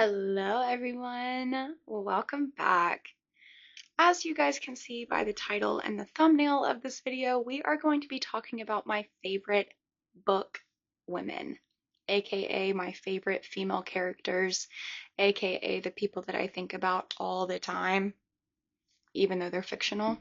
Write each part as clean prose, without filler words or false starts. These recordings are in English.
Hello, everyone. Welcome back. As you guys can see by the title and the thumbnail of this video, we are going to be talking about my favorite book women, aka my favorite female characters, aka the people that I think about all the time, even though they're fictional.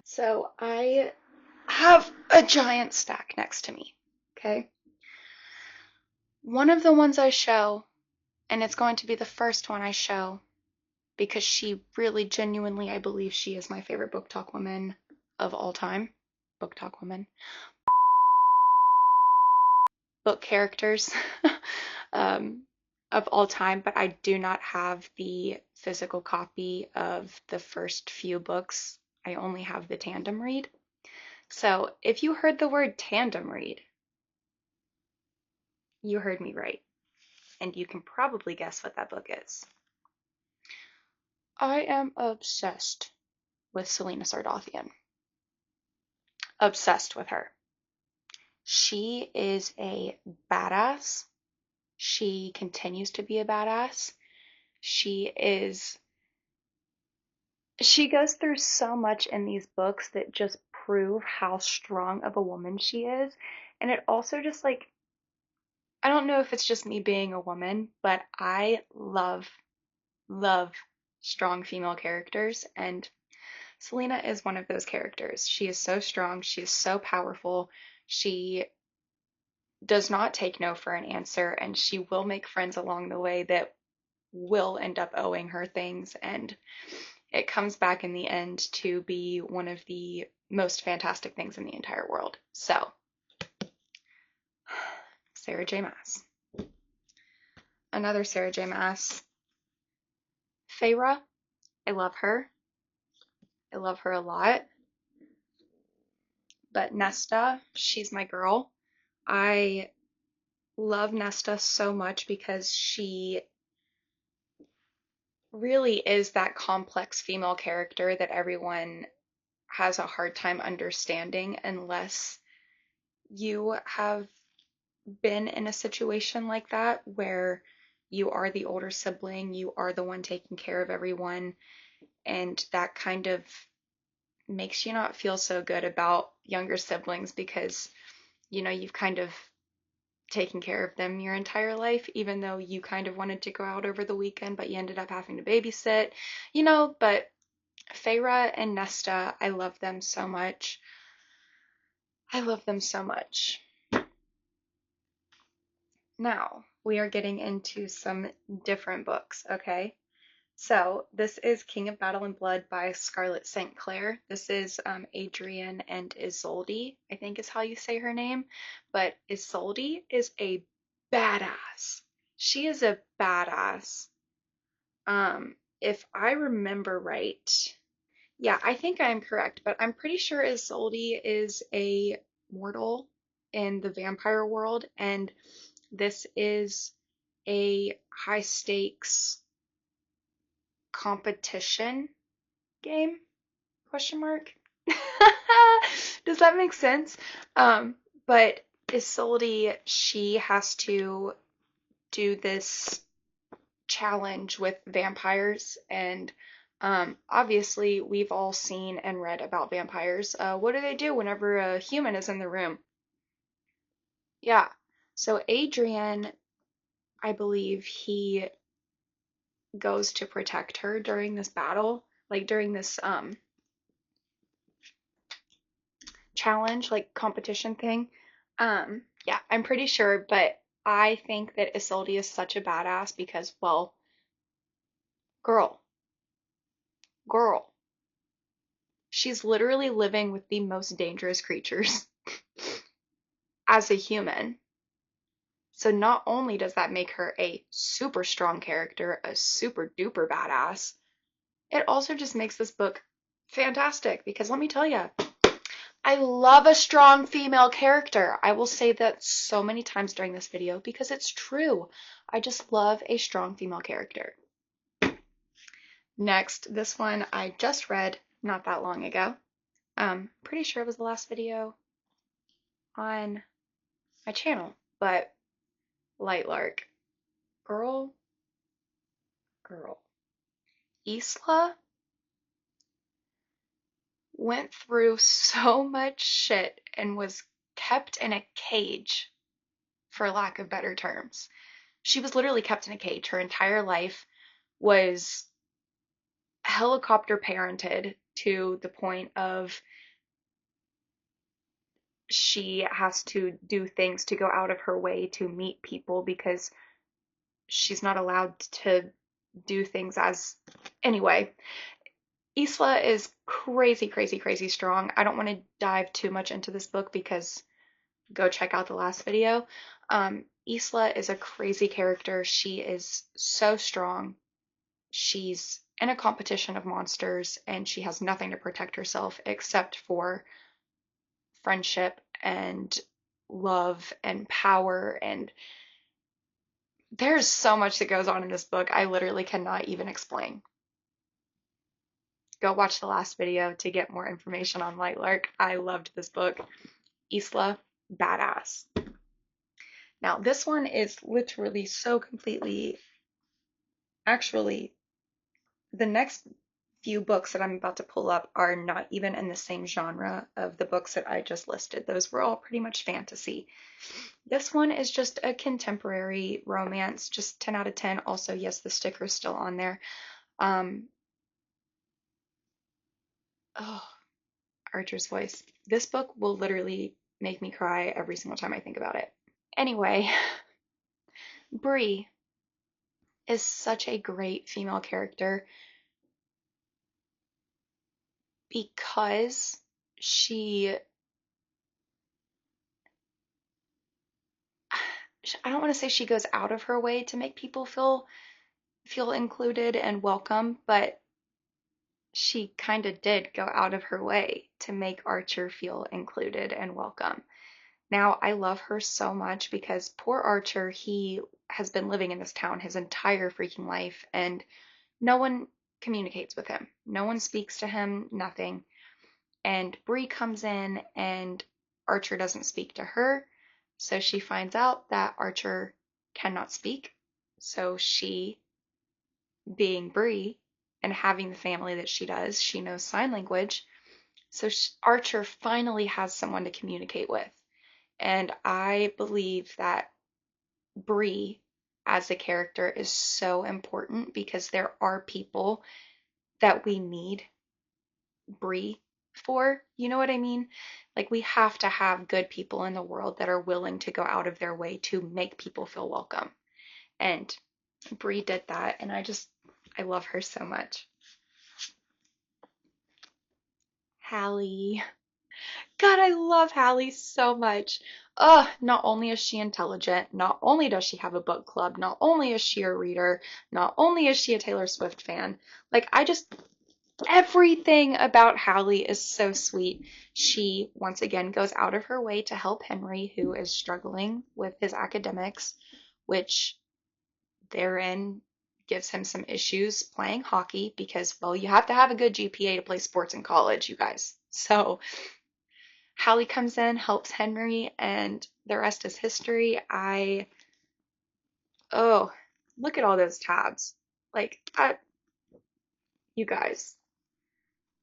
So I have a giant stack next to me, okay? One of the ones I show, and it's going to be the first one I show, because she really genuinely, I believe she is my favorite book talk woman of all time. Book talk woman. Book characters of all time, but I do not have the physical copy of the first few books. I only have the tandem read. So if you heard the word tandem read, you heard me right. And you can probably guess what that book is. I am obsessed with Selena Sardothien. Obsessed with her. She is a badass. She continues to be a badass. She goes through so much in these books that just prove how strong of a woman she is. And it also just I don't know if it's just me being a woman, but I love strong female characters, and Selena is one of those characters. She is so strong, she is so powerful, she does not take no for an answer, and she will make friends along the way that will end up owing her things, and it comes back in the end to be one of the most fantastic things in the entire world. So, Sarah J. Maas. Another Sarah J. Maas. Feyre. I love her. I love her a lot. But Nesta, she's my girl. I love Nesta so much because she really is that complex female character that everyone has a hard time understanding unless you have been in a situation like that where you are the older sibling, you are the one taking care of everyone, and that kind of makes you not feel so good about younger siblings because, you've kind of taken care of them your entire life, even though you kind of wanted to go out over the weekend, but you ended up having to babysit, but Feyre and Nesta, I love them so much. I love them so much. Now, we are getting into some different books, okay? So, this is King of Battle and Blood by Scarlett St. Clair. This is Adrian and Isolde, I think is how you say her name. But Isolde is a badass. She is a badass. If I remember right, yeah, I think I am correct, but I'm pretty sure Isolde is a mortal in the vampire world, and this is a high stakes competition game? Question mark. Does that make sense? But Isolde, she has to do this challenge with vampires, and obviously we've all seen and read about vampires. What do they do whenever a human is in the room? Yeah. So Adrian, I believe he goes to protect her during this battle, during this challenge, competition thing. Yeah, I'm pretty sure, but I think that Isolde is such a badass because, well, girl, she's literally living with the most dangerous creatures as a human. So not only does that make her a super strong character, a super duper badass, it also just makes this book fantastic because let me tell you, I love a strong female character. I will say that so many times during this video because it's true. I just love a strong female character. Next, this one I just read not that long ago. Pretty sure it was the last video on my channel, but Lightlark, girl, girl. Isla went through so much shit and was kept in a cage, for lack of better terms. She was literally kept in a cage. Her entire life was helicopter parented to the point of she has to do things to go out of her way to meet people because she's not allowed to do things as. Anyway, Isla is crazy, crazy, crazy strong. I don't want to dive too much into this book because go check out the last video. Isla is a crazy character. She is so strong. She's in a competition of monsters and she has nothing to protect herself except for friendship and love and power. And there's so much that goes on in this book, I literally cannot even explain. Go watch the last video to get more information on Lightlark. I loved this book. Isla, badass. Now, this one is literally so completely, actually, the next few books that I'm about to pull up are not even in the same genre of the books that I just listed. Those were all pretty much fantasy. This one is just a contemporary romance, just 10 out of 10. Also, yes, the sticker's still on there. Oh, Archer's voice. This book will literally make me cry every single time I think about it. Anyway, Bree is such a great female character because I don't want to say she goes out of her way to make people feel included and welcome, but she kind of did go out of her way to make Archer feel included and welcome. Now, I love her so much because poor Archer, he has been living in this town his entire freaking life, and no one communicates with him. No one speaks to him, nothing. And Bree comes in, and Archer doesn't speak to her, so she finds out that Archer cannot speak. So she, being Bree, and having the family that she does, she knows sign language. So Archer finally has someone to communicate with. And I believe that Bree as a character is so important because there are people that we need Bree for. You know what I mean? Like, we have to have good people in the world that are willing to go out of their way to make people feel welcome. And Bree did that, and I love her so much. Hallie. God, I love Hallie so much. Ugh, not only is she intelligent, not only does she have a book club, not only is she a reader, not only is she a Taylor Swift fan, like, everything about Hallie is so sweet. She, once again, goes out of her way to help Henry, who is struggling with his academics, which therein gives him some issues playing hockey because, well, you have to have a good GPA to play sports in college, you guys. So Hallie comes in, helps Henry, and the rest is history. Oh, look at all those tabs. Like, you guys,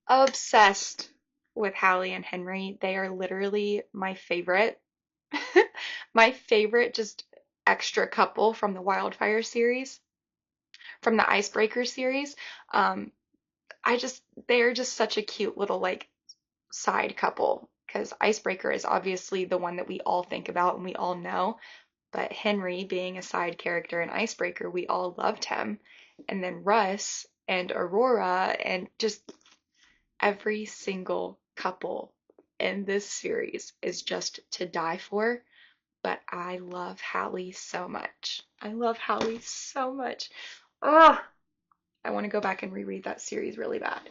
obsessed with Hallie and Henry. They are literally my favorite, my favorite just extra couple from the Wildfire series, from the Icebreaker series. Um, they are just such a cute little, like, side couple because Icebreaker is obviously the one that we all think about and we all know. But Henry, being a side character in Icebreaker, we all loved him. And then Russ and Aurora, and just every single couple in this series is just to die for. But I love Hallie so much. I love Hallie so much. Oh, I want to go back and reread that series really bad.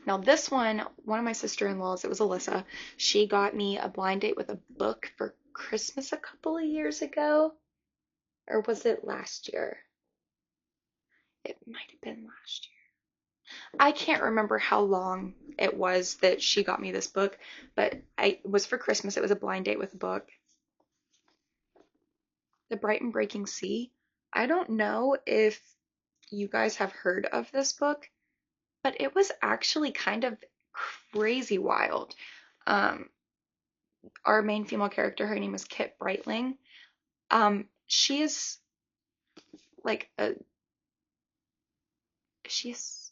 Now, this one of my sister-in-laws, it was Alyssa, she got me a blind date with a book for Christmas a couple of years ago. Or was it last year? It might have been last year. I can't remember how long it was that she got me this book, but it was for Christmas. It was a blind date with a book. The Bright and Breaking Sea. I don't know if you guys have heard of this book, but it was actually kind of crazy wild. Um, our main female character, her name is Kit Brightling. She is like a she's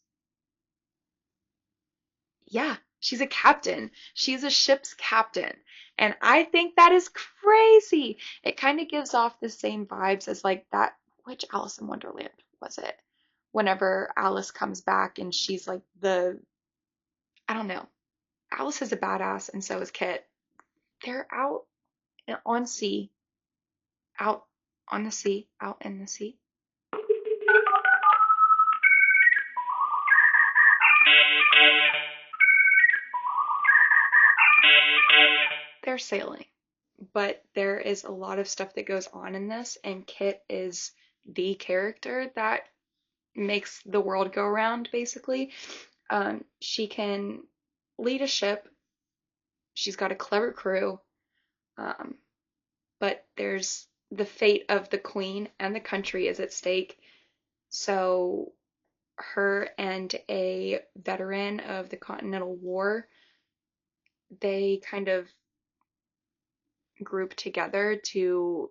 yeah, she's a captain. She's a ship's captain. And I think that is crazy. It kind of gives off the same vibes as like that, which Alice in Wonderland was it? Whenever Alice comes back and she's like I don't know. Alice is a badass and so is Kit. They're out on sea, out on the sea, out in the sea. They're sailing. But there is a lot of stuff that goes on in this, and Kit is the character that makes the world go around, basically. She can lead a ship, she's got a clever crew, um, but there's the fate of the queen and the country is at stake. So her and a veteran of the Continental War, they kind of group together to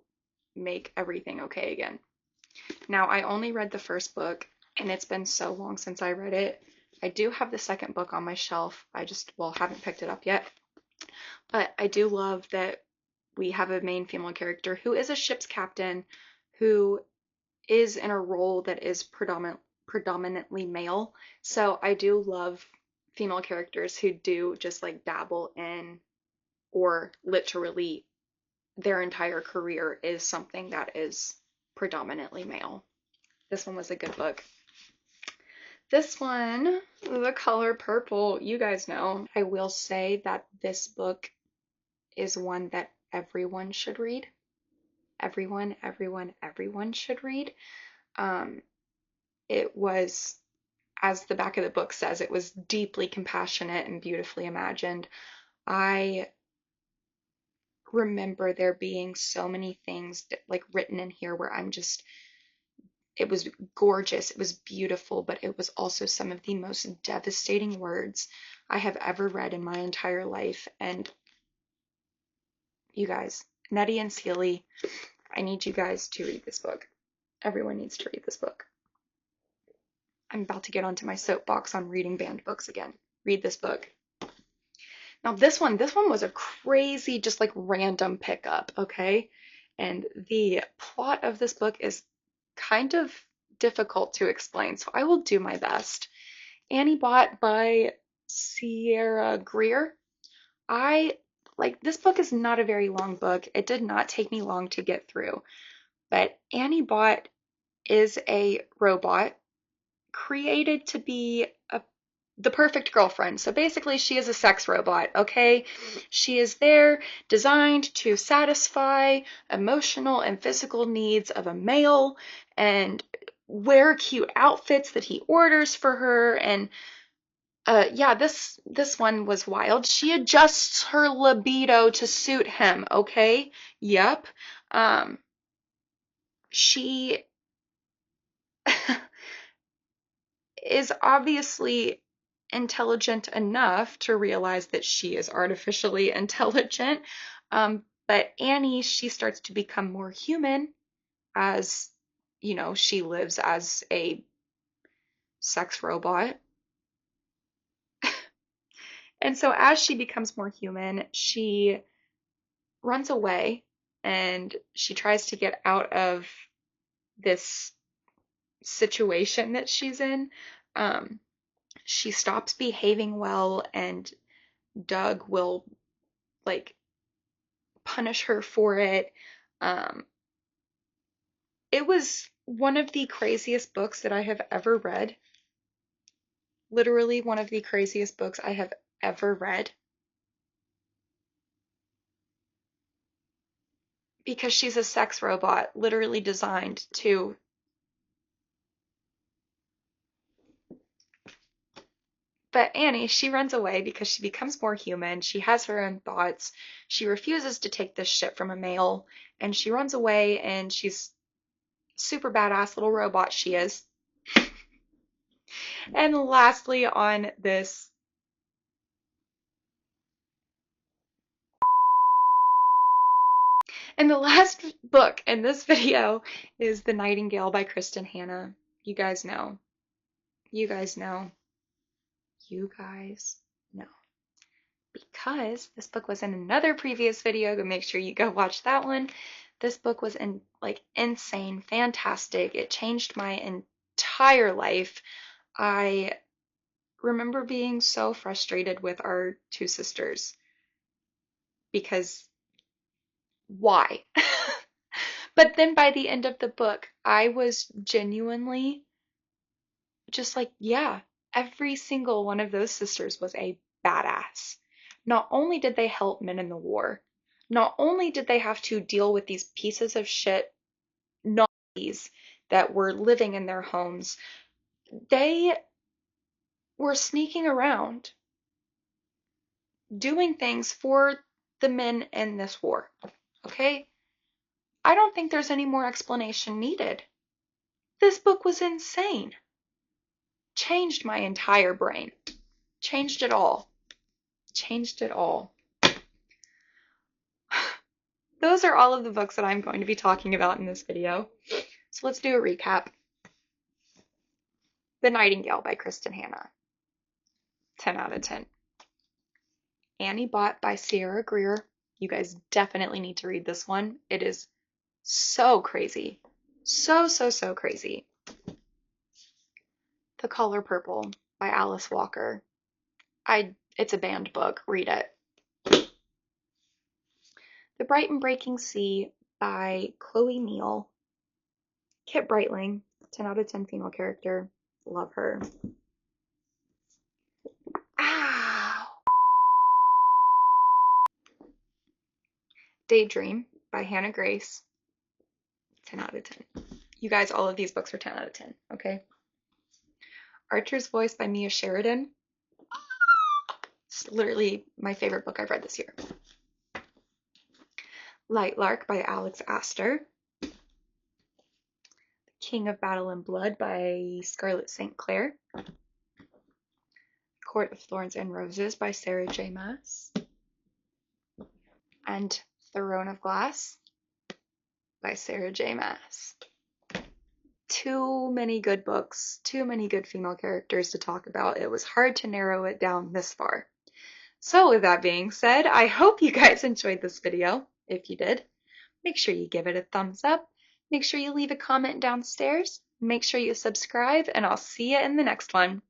make everything okay again. Now, I only read the first book, and it's been so long since I read it. I do have the second book on my shelf. I just, well, haven't picked it up yet. But I do love that we have a main female character who is a ship's captain, who is in a role that is predominantly male. So I do love female characters who do just like dabble in, or literally their entire career is something that is predominantly male. This one was a good book. This one, The Color Purple, you guys know. I will say that this book is one that everyone should read. Everyone should read. Um, it was, as the back of the book says, it was deeply compassionate and beautifully imagined. I remember there being so many things like written in here where it was gorgeous, it was beautiful, but it was also some of the most devastating words I have ever read in my entire life. And you guys, Nettie and Sealy, I need you guys to read this book. Everyone needs to read this book. I'm about to get onto my soapbox on reading banned books again. Read this book. Now this one was a crazy, just like random pickup, okay? And the plot of this book is kind of difficult to explain, so I will do my best. Annie Bot by Sierra Greer. This book is not a very long book. It did not take me long to get through, but Annie Bot is a robot created to be the perfect girlfriend. So basically, she is a sex robot, okay? She is there designed to satisfy emotional and physical needs of a male and wear cute outfits that he orders for her. And yeah, this one was wild. She adjusts her libido to suit him, okay? Yep. She is obviously intelligent enough to realize that she is artificially intelligent. But Annie, she starts to become more human as, she lives as a sex robot. And so as she becomes more human, she runs away and she tries to get out of this situation that she's in. She stops behaving well, and Doug will like punish her for it. Um, it was one of the craziest books that I have ever read. Literally one of the craziest books I have ever read. Because she's a sex robot, literally designed to But Annie, she runs away because she becomes more human. She has her own thoughts. She refuses to take this shit from a male, and she runs away, and she's super badass little robot she is. And lastly on this and the last book in this video is The Nightingale by Kristin Hannah. You guys know. You guys know. You guys know. Because this book was in another previous video, go make sure you go watch that one. This book was insane, fantastic. It changed my entire life. I remember being so frustrated with our two sisters because why? But then by the end of the book, I was genuinely just like, yeah, every single one of those sisters was a badass. Not only did they help men in the war, not only did they have to deal with these pieces of shit Nazis that were living in their homes, they were sneaking around doing things for the men in this war. Okay? I don't think there's any more explanation needed. This book was insane. Changed my entire brain. Changed it all. Changed it all. Those are all of the books that I'm going to be talking about in this video. So let's do a recap. The Nightingale by Kristin Hannah. 10 out of 10. Annie Bot by Sierra Greer. You guys definitely need to read this one. It is so crazy. So crazy. The Color Purple by Alice Walker. It's a banned book. Read it. The Bright and Breaking Sea by Chloe Neill. Kit Brightling. 10 out of 10 female character. Love her. Ow! Daydream by Hannah Grace. 10 out of 10. You guys, all of these books are 10 out of 10, okay? Archer's Voice by Mia Sheridan. It's literally my favorite book I've read this year. Lightlark by Alex Aster. King of Battle and Blood by Scarlett St. Clair. Court of Thorns and Roses by Sarah J. Maas. And Throne of Glass by Sarah J. Maas. Too many good books, too many good female characters to talk about. It was hard to narrow it down this far. So with that being said, I hope you guys enjoyed this video. If you did, make sure you give it a thumbs up. Make sure you leave a comment downstairs. Make sure you subscribe, and I'll see you in the next one.